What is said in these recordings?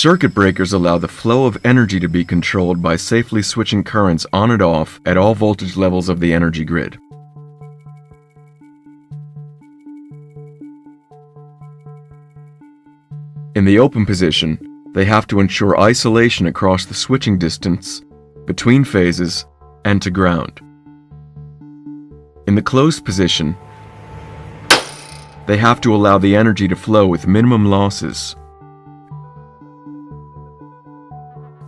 Circuit breakers allow the flow of energy to be controlled by safely switching currents on and off at all voltage levels of the energy grid. In the open position, they have to ensure isolation across the switching distance, between phases, and to ground. In the closed position, they have to allow the energy to flow with minimum losses.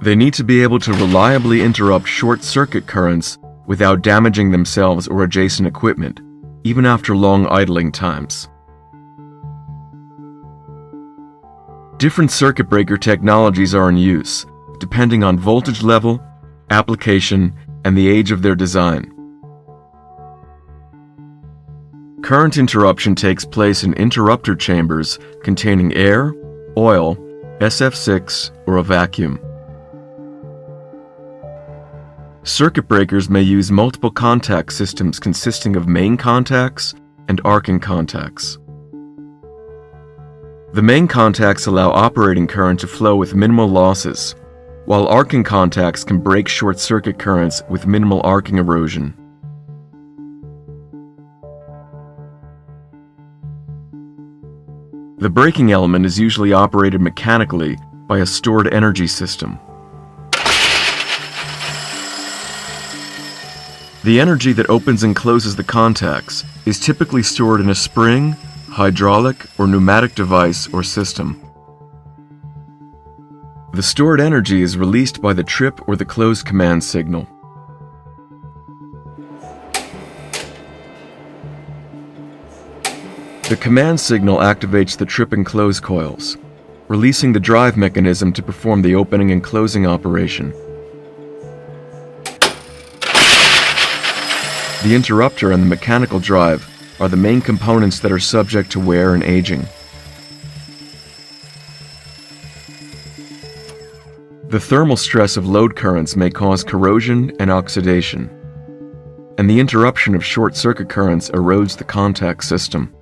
They need to be able to reliably interrupt short circuit currents without damaging themselves or adjacent equipment, even after long idling times. Different circuit breaker technologies are in use, depending on voltage level, application, and the age of their design. Current interruption takes place in interrupter chambers containing air, oil, SF6, or a vacuum. Circuit breakers may use multiple contact systems consisting of main contacts and arcing contacts. The main contacts allow operating current to flow with minimal losses, while arcing contacts can break short circuit currents with minimal arcing erosion. The braking element is usually operated mechanically by a stored energy system. The energy that opens and closes the contacts is typically stored in a spring, hydraulic, or pneumatic device or system. The stored energy is released by the trip or the close command signal. The command signal activates the trip and close coils, releasing the drive mechanism to perform the opening and closing operation. The interrupter and the mechanical drive are the main components that are subject to wear and aging. The thermal stress of load currents may cause corrosion and oxidation, and the interruption of short circuit currents erodes the contact system.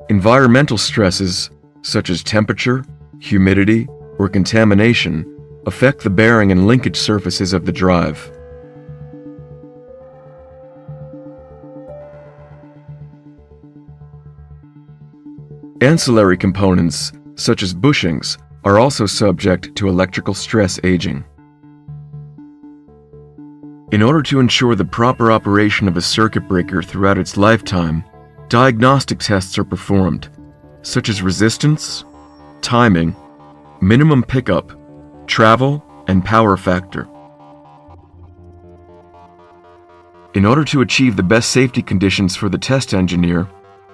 Environmental stresses, such as temperature, humidity, or contamination, affect the bearing and linkage surfaces of the drive. Ancillary components, such as bushings, are also subject to electrical stress aging. In order to ensure the proper operation of a circuit breaker throughout its lifetime, diagnostic tests are performed, such as resistance, timing, minimum pickup, travel, and power factor. In order to achieve the best safety conditions for the test engineer,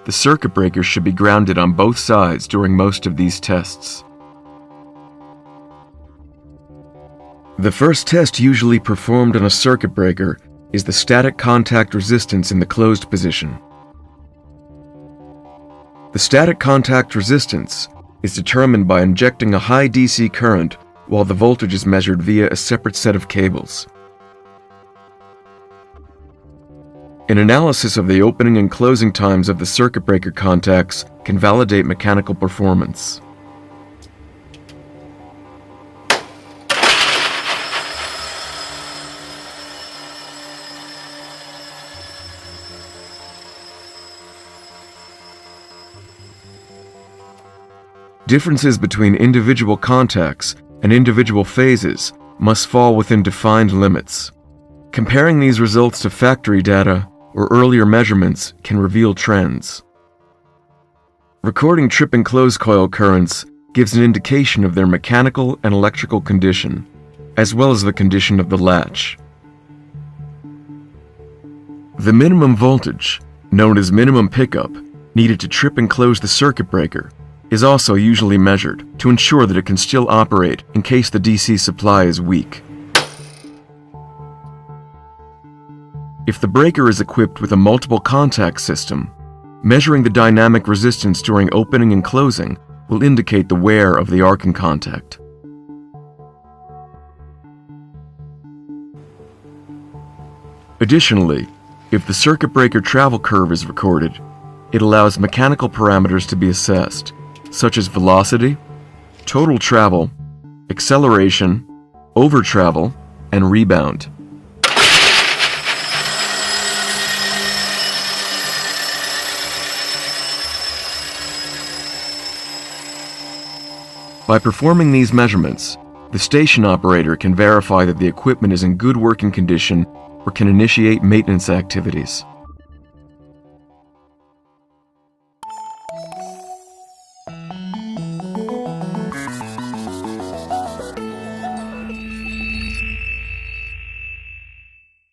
the circuit breaker should be grounded on both sides during most of these tests. The first test usually performed on a circuit breaker is the static contact resistance in the closed position. The static contact resistance is determined by injecting a high DC current while the voltage is measured via a separate set of cables. An analysis of the opening and closing times of the circuit breaker contacts can validate mechanical performance. Differences between individual contacts and individual phases must fall within defined limits. Comparing these results to factory data or earlier measurements can reveal trends. Recording trip and close coil currents gives an indication of their mechanical and electrical condition, as well as the condition of the latch. The minimum voltage, known as minimum pickup, needed to trip and close the circuit breaker is also usually measured to ensure that it can still operate in case the DC supply is weak. If the breaker is equipped with a multiple contact system, measuring the dynamic resistance during opening and closing will indicate the wear of the arcing contact. Additionally, if the circuit breaker travel curve is recorded, it allows mechanical parameters to be assessed, such as velocity, total travel, acceleration, over travel, and rebound. By performing these measurements, the station operator can verify that the equipment is in good working condition or can initiate maintenance activities.